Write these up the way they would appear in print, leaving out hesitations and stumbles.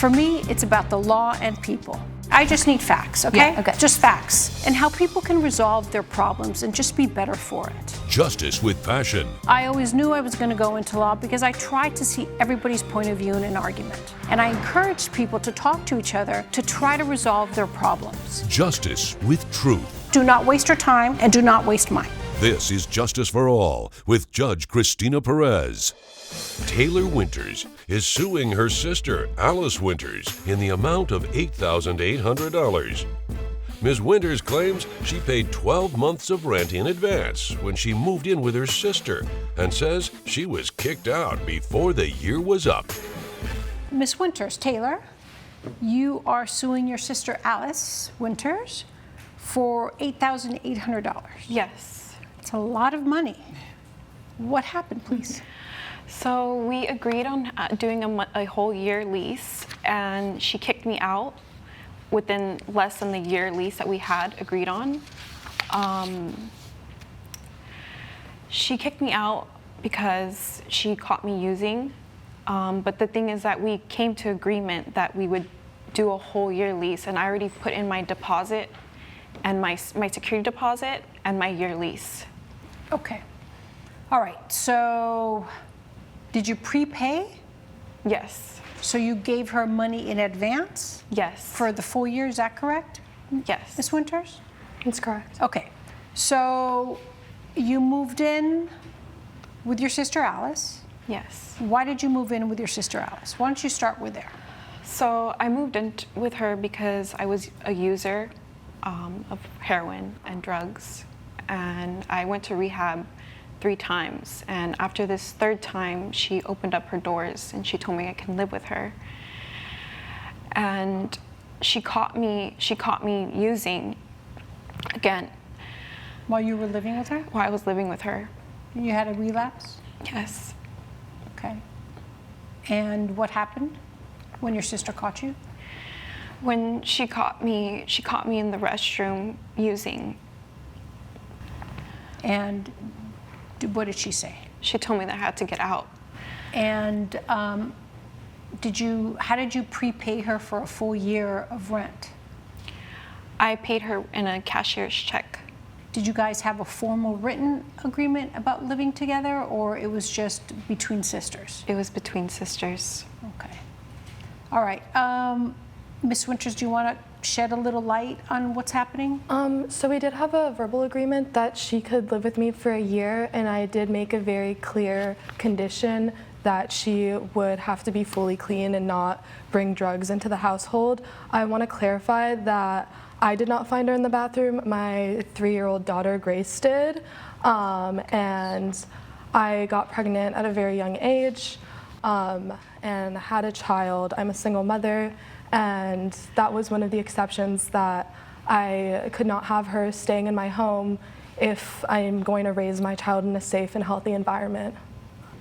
For me, it's about the law and people. I just need facts, okay? Yeah, okay. Just facts. And how people can resolve their problems and just be better for it. Justice with passion. I always knew I was going to go into law because I tried to see everybody's point of view in an argument. And I encouraged people to talk to each other to try to resolve their problems. Justice with truth. Do not waste your time and do not waste mine. This is Justice for All with Judge Cristina Perez. Taylor Winters is suing her sister, Alice Winters, in the amount of $8,800. Ms. Winters claims she paid 12 months of rent in advance when she moved in with her sister and says she was kicked out before the year was up. Ms. Winters, Taylor, you are suing your sister, Alice Winters, for $8,800. Yes. It's a lot of money. What happened, please? So we agreed on doing a whole year lease, and she kicked me out within less than the year lease that we had agreed on. She kicked me out because she caught me using, but the thing is that we came to agreement that we would do a whole year lease, and I already put in my deposit and my security deposit and my year lease. Okay. All right, so did you prepay? Yes. So you gave her money in advance? Yes. For the full year, is that correct? Yes. Ms. Winters? That's correct. Okay, so you moved in with your sister Alice. Yes. Why did you move in with your sister Alice? Why don't you start with there? So I moved in with her because I was a user of heroin and drugs, and I went to rehab 3 times, and after this third time she opened up her doors and she told me I can live with her. And she caught me using again. While you were living with her? While I was living with her. You had a relapse? Yes. Okay. And what happened when your sister caught you? When she caught me in the restroom using. And what did she say? She told me that I had to get out. And how did you prepay her for a full year of rent? I paid her in a cashier's check. Did you guys have a formal written agreement about living together, or it was just between sisters? It was between sisters. Okay. All right. Ms. Winters, do you want to shed a little light on what's happening? So we did have a verbal agreement that she could live with me for a year, and I did make a very clear condition that she would have to be fully clean and not bring drugs into the household. I want to clarify that I did not find her in the bathroom. My 3-year-old daughter, Grace, did. And I got pregnant at a very young age and had a child. I'm a single mother. And that was one of the exceptions, that I could not have her staying in my home if I'm going to raise my child in a safe and healthy environment.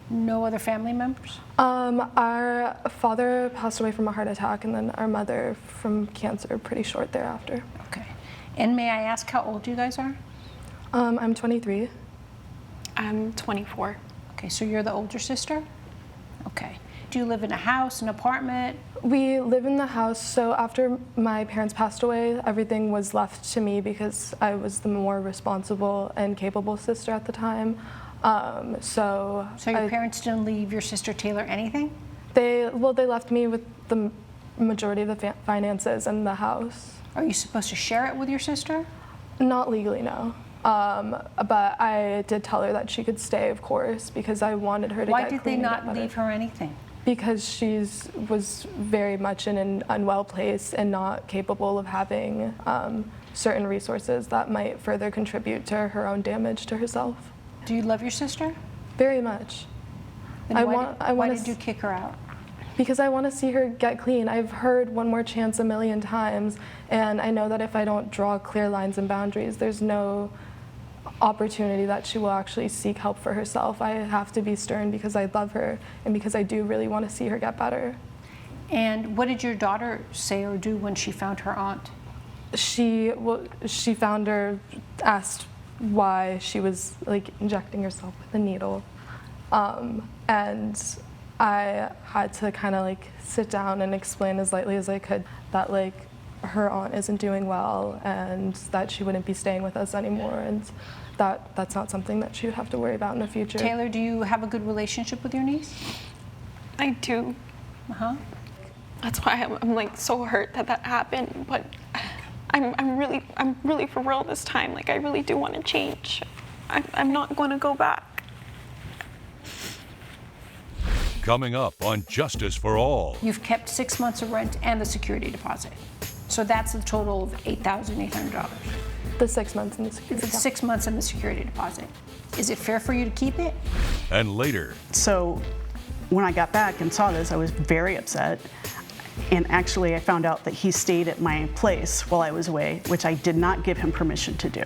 No other family members? Our father passed away from a heart attack, and then our mother from cancer pretty short thereafter. Okay. And may I ask how old you guys are? I'm 23. I'm 24. Okay, so you're the older sister? Okay. Do you live in a house, an apartment? We live in the house, so after my parents passed away, everything was left to me because I was the more responsible and capable sister at the time. So your parents didn't leave your sister Taylor anything? They left me with the majority of the finances in the house. Are you supposed to share it with your sister? Not legally, no. But I did tell her that she could stay, of course, because I wanted her to Why get did clean they and get not better. leave her anything? Because she was very much in an unwell place and not capable of having certain resources that might further contribute to her own damage to herself. Do you love your sister? Very much. Then why did you kick her out? Because I want to see her get clean. I've heard one more chance a million times, and I know that if I don't draw clear lines and boundaries, there's no opportunity that she will actually seek help for herself. I have to be stern because I love her and because I do really want to see her get better. And what did your daughter say or do when she found her aunt? She found her, asked why she was like injecting herself with a needle, and I had to kind of like sit down and explain as lightly as I could that like her aunt isn't doing well and that she wouldn't be staying with us anymore, and that's not something that she would have to worry about in the future. Taylor, do you have a good relationship with your niece? I do. Uh-huh. That's why I'm like so hurt that that happened, but I'm really for real this time. Like I really do want to change. I'm not going to go back. Coming up on Justice for All. You've kept 6 months of rent and the security deposit. So that's a total of $8,800. The 6 months in the security It's 6 months and the security deposit. Is it fair for you to keep it? And later, So when I got back and saw this, I was very upset. And actually, I found out that he stayed at my place while I was away, which I did not give him permission to do.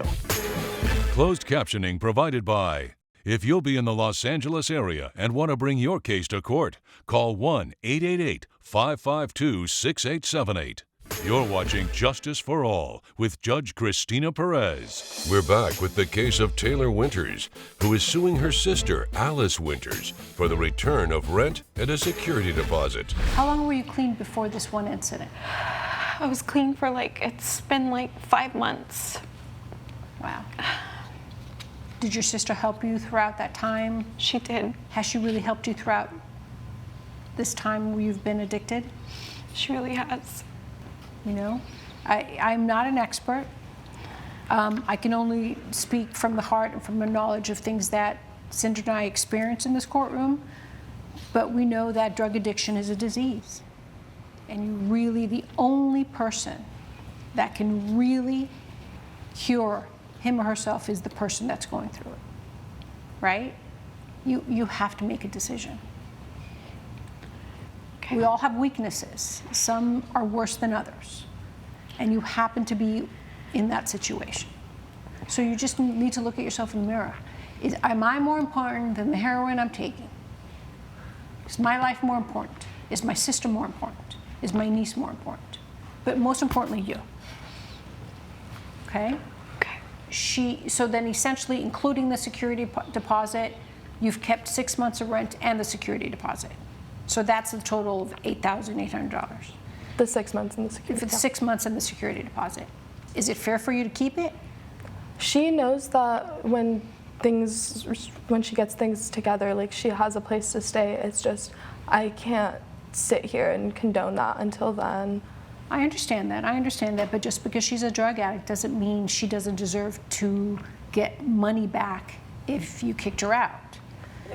closed captioning provided by. If you'll be in the Los Angeles area and want to bring your case to court, call 1-888-552-6878. You're watching Justice for All with Judge Cristina Perez. We're back with the case of Taylor Winters, who is suing her sister, Alice Winters, for the return of rent and a security deposit. How long were you clean before this one incident? I was clean for it's been like 5 months. Wow. Did your sister help you throughout that time? She did. Has she really helped you throughout this time where you've been addicted? She really has. You know, I'm not an expert. I can only speak from the heart and from the knowledge of things that Cinder and I experience in this courtroom. But we know that drug addiction is a disease. And you really, the only person that can really cure him or herself is the person that's going through it, right? You have to make a decision. Okay. We all have weaknesses. Some are worse than others. And you happen to be in that situation. So you just need to look at yourself in the mirror. Am I more important than the heroin I'm taking? Is my life more important? Is my sister more important? Is my niece more important? But most importantly, you. Okay? Okay. So then essentially, including the security deposit, you've kept 6 months of rent and the security deposit. So that's a total of $8,800. The 6 months in the security For the deposit. 6 months and the security deposit. Is it fair for you to keep it? She knows that when she gets things together, like she has a place to stay. It's just, I can't sit here and condone that until then. I understand that, but just because she's a drug addict doesn't mean she doesn't deserve to get money back if you kicked her out.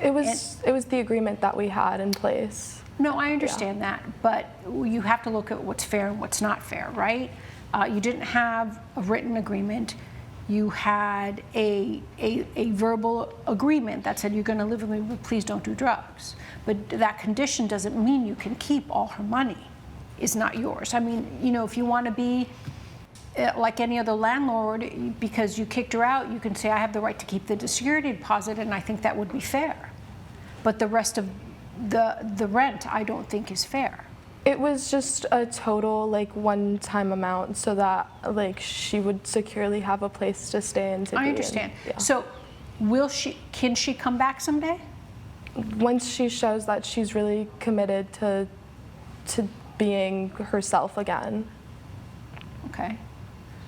It was the agreement that we had in place. No, I understand that, but you have to look at what's fair and what's not fair, right? You didn't have a written agreement. You had a verbal agreement that said you're going to live with me, but please don't do drugs. But that condition doesn't mean you can keep all her money. It's not yours. I mean, you know, if you want to be like any other landlord, because you kicked her out, you can say, I have the right to keep the security deposit, and I think that would be fair. But the rest of the rent, I don't think is fair. It was just a total one-time amount so that she would securely have a place to stay and to be. I understand. Yeah. So can she come back someday? Once she shows that she's really committed to being herself again. Okay.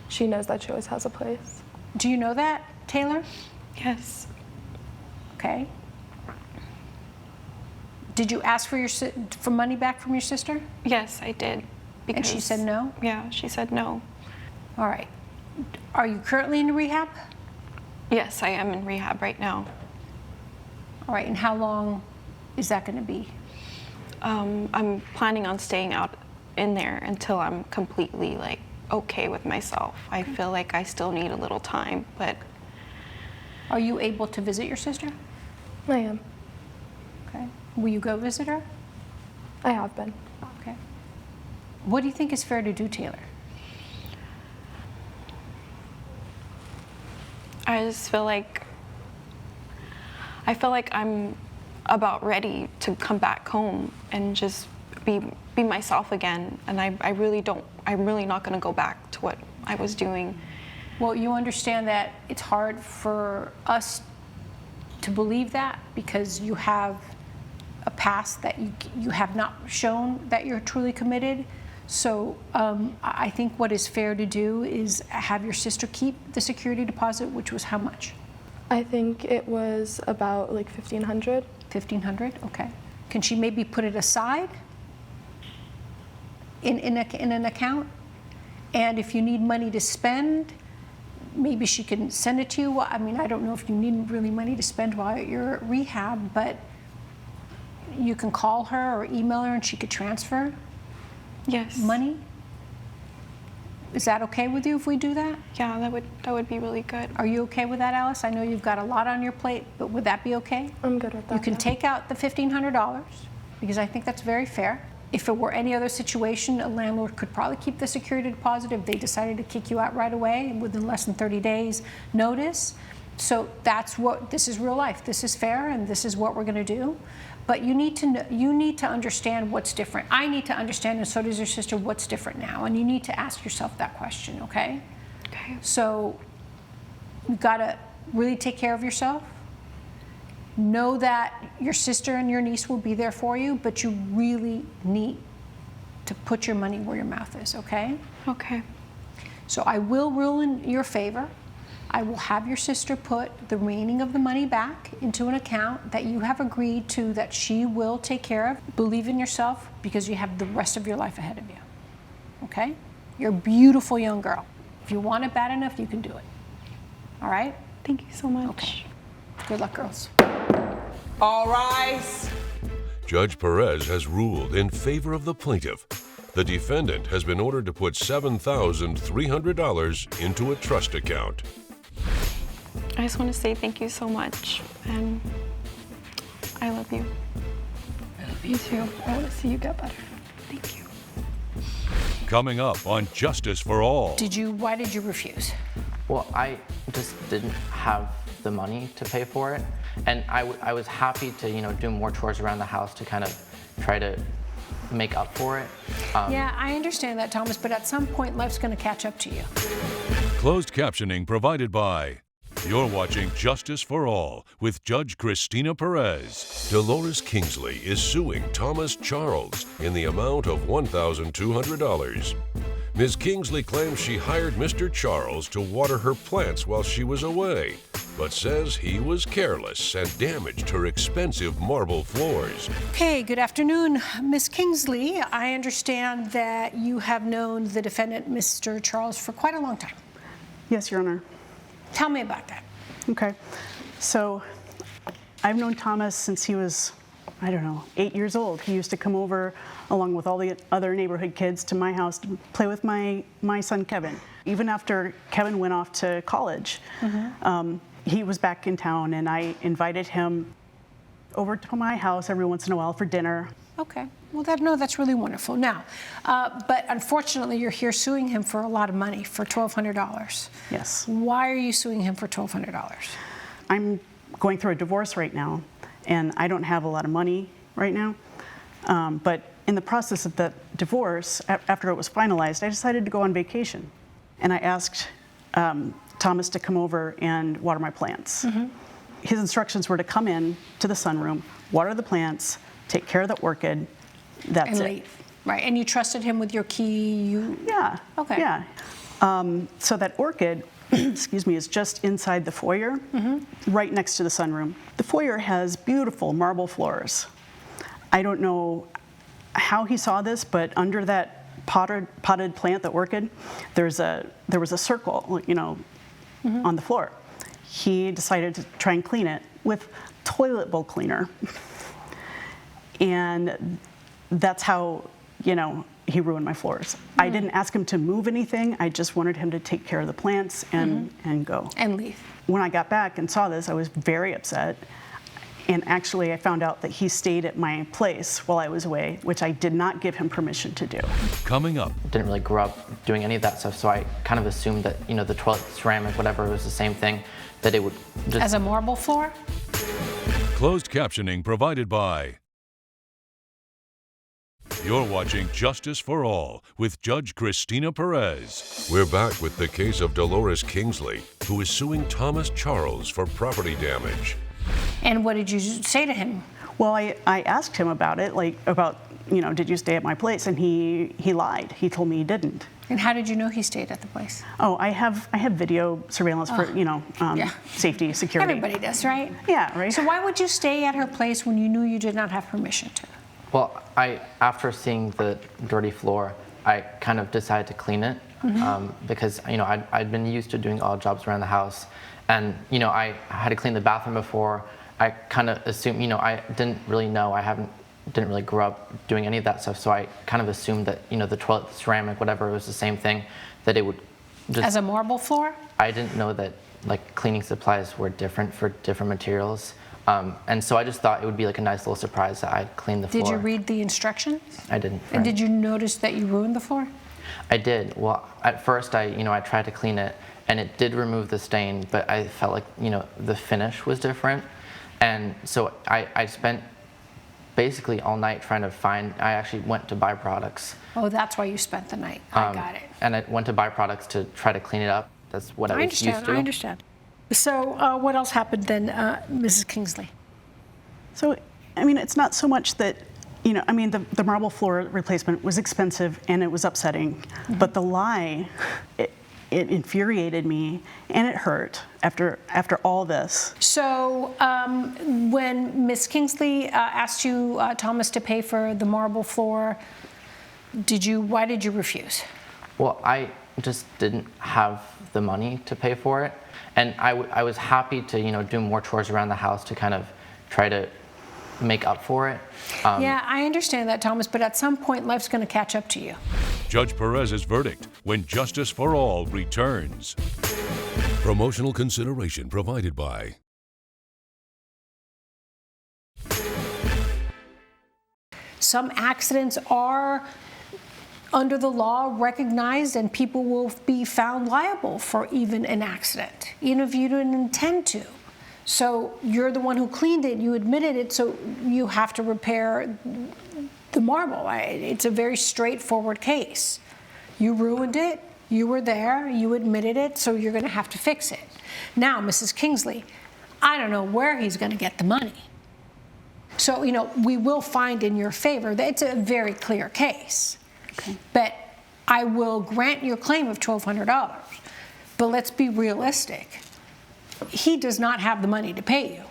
She knows that she always has a place. Do you know that, Taylor? Yes. Okay. Did you ask for money back from your sister? Yes, I did. And she said no? Yeah, she said no. All right. Are you currently in rehab? Yes, I am in rehab right now. All right, and how long is that going to be? I'm planning on staying out in there until I'm completely okay with myself. I feel like I still need a little time, but. Are you able to visit your sister? I am. Okay. Will you go visit her? I have been. Okay. What do you think is fair to do, Taylor? I just feel like I'm about ready to come back home and just be myself again. And I'm really not going to go back to what I was doing. Well, you understand that it's hard for us to believe that because you have a past that you have not shown that you're truly committed. So I think what is fair to do is have your sister keep the security deposit, which was how much? I think it was about like $1,500. $1,500, okay. Can she maybe put it aside in an account? And if you need money to spend, maybe she can send it to you. I mean, I don't know if you need really money to spend while you're at rehab, but you can call her or email her and she could transfer Yes. money. Is that okay with you if we do that? Yeah, that would be really good. Are you okay with that, Alice? I know you've got a lot on your plate, but would that be okay? I'm good with that. You can yeah. take out the $1,500 because I think that's very fair. If it were any other situation, a landlord could probably keep the security deposit if they decided to kick you out right away within less than 30 days notice. So this is real life. This is fair and this is what we're going to do. But you need to understand what's different. I need to understand, and so does your sister, what's different now. And you need to ask yourself that question, okay? Okay. So you've got to really take care of yourself. Know that your sister and your niece will be there for you, but you really need to put your money where your mouth is, okay? Okay. So I will rule in your favor. I will have your sister put the remaining of the money back into an account that you have agreed to that she will take care of. Believe in yourself because you have the rest of your life ahead of you, okay? You're a beautiful young girl. If you want it bad enough, you can do it, all right? Thank you so much. Okay. Good luck, girls. All rise. Judge Perez has ruled in favor of the plaintiff. The defendant has been ordered to put $7,300 into a trust account. I just want to say thank you so much, and I love you. I love you too. I want to see you get better. Thank you. Coming up on Justice for All. Why did you refuse? Well, I just didn't have the money to pay for it, and I was happy to do more chores around the house to kind of try to make up for it. Yeah, I understand that, Thomas, but at some point life's going to catch up to you. Closed captioning provided by. You're watching Justice for All with Judge Cristina Perez. Dolores Kingsley is suing Thomas Charles in the amount of $1,200. Ms. Kingsley claims she hired Mr. Charles to water her plants while she was away, but says he was careless and damaged her expensive marble floors. Okay, good afternoon, Ms. Kingsley. I understand that you have known the defendant, Mr. Charles, for quite a long time. Yes, Your Honor. Tell me about that. Okay. So I've known Thomas since he was, 8 years old. He used to come over along with all the other neighborhood kids to my house to play with my son, Kevin. Even after Kevin went off to college, he was back in town, and I invited him over to my house every once in a while for dinner. Okay. Well, that's really wonderful. Now, but unfortunately, you're here suing him for a lot of money, for $1,200. Yes. Why are you suing him for $1,200? I'm going through a divorce right now, and I don't have a lot of money right now. But in the process of that divorce, after it was finalized, I decided to go on vacation. And I asked Thomas to come over and water my plants. His instructions were to come in to the sunroom, water the plants, take care of the orchid. That's And it. leave. Right. And you trusted him with your key? Yeah. Okay. Yeah. So that orchid, excuse me, is just inside the foyer, right next to the sunroom. The foyer has beautiful marble floors. I don't know how he saw this, but under that potted plant, the orchid, there was a circle, on the floor. He decided to try and clean it with toilet bowl cleaner. And that's how, he ruined my floors. I didn't ask him to move anything. I just wanted him to take care of the plants and go. And leave. When I got back and saw this, I was very upset. And actually, I found out that he stayed at my place while I was away, which I did not give him permission to do. Coming up. Didn't really grow up doing any of that stuff, so I kind of assumed that the toilet ceramic, whatever, was the same thing, that it would just... As a marble floor? Closed captioning provided by. You're watching Justice for All with Judge Cristina Perez. We're back with the case of Dolores Kingsley, who is suing Thomas Charles for property damage. And what did you say to him? Well, I asked him about it, like about, did you stay at my place? And he lied. He told me he didn't. And how did you know he stayed at the place? Oh, I have video surveillance for, Yeah. safety, security. Everybody does, right? Yeah, right. So why would you stay at her place when you knew you did not have permission to? Well, after seeing the dirty floor, I kind of decided to clean it because I'd been used to doing odd jobs around the house, and I had to clean the bathroom before. I kind of assumed, I didn't really know. Didn't really grow up doing any of that stuff, so I kind of assumed that the toilet, the ceramic, whatever, it was the same thing. That it would just. As a marble floor? I didn't know that like cleaning supplies were different for different materials. And so I just thought it would be like a nice little surprise that I'd clean the floor. Did you read the instructions? I didn't. And did you notice that you ruined the floor? I did. Well, at first I tried to clean it, and it did remove the stain, but I felt like the finish was different, and so I spent basically all night trying to find. I actually went to buy products. Oh, that's why you spent the night. I got it. And I went to buy products to try to clean it up. That's what I was used to. I understand. So what else happened then, Mrs. Kingsley? So, it's not so much that, the marble floor replacement was expensive and it was upsetting, but the lie, it infuriated me and it hurt after all this. So when Miss Kingsley asked you, Thomas, to pay for the marble floor, why did you refuse? Well, I just didn't have the money to pay for it. And I was happy to, do more chores around the house to kind of try to make up for it. Yeah, I understand that, Thomas, but at some point, life's going to catch up to you. Judge Perez's verdict when Justice for All returns. Promotional consideration provided by Some accidents are, under the law, recognized, and people will be found liable for even an accident, even if you didn't intend to. So you're the one who cleaned it, you admitted it, so you have to repair the marble. It's a very straightforward case. You ruined it, you were there, you admitted it, so you're going to have to fix it. Now, Mrs. Kingsley, I don't know where he's going to get the money. So, we will find in your favor that it's a very clear case. Okay. But I will grant your claim of $1,200. But let's be realistic. He does not have the money to pay you.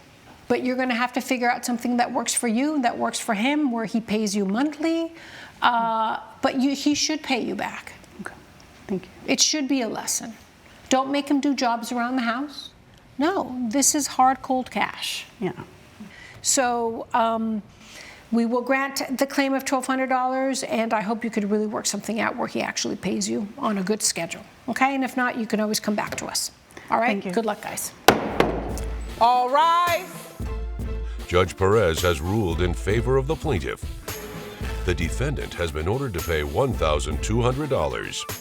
But you're going to have to figure out something that works for you, that works for him, where he pays you monthly. But he should pay you back. Okay. Thank you. It should be a lesson. Don't make him do jobs around the house. No, this is hard, cold cash. Yeah. So we will grant the claim of $1,200, and I hope you could really work something out where he actually pays you on a good schedule. Okay? And if not, you can always come back to us. All right? Thank you. Good luck, guys. All rise. Judge Perez has ruled in favor of the plaintiff. The defendant has been ordered to pay $1,200.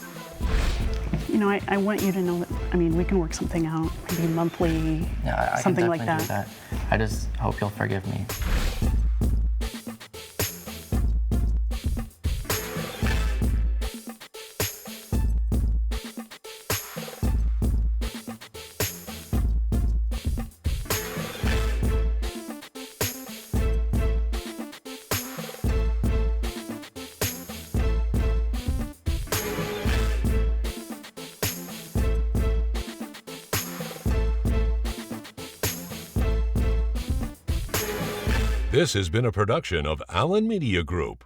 I want you to know that, we can work something out, maybe monthly, Yeah, I something can like definitely that. do that. I just hope you'll forgive me. This has been a production of Allen Media Group.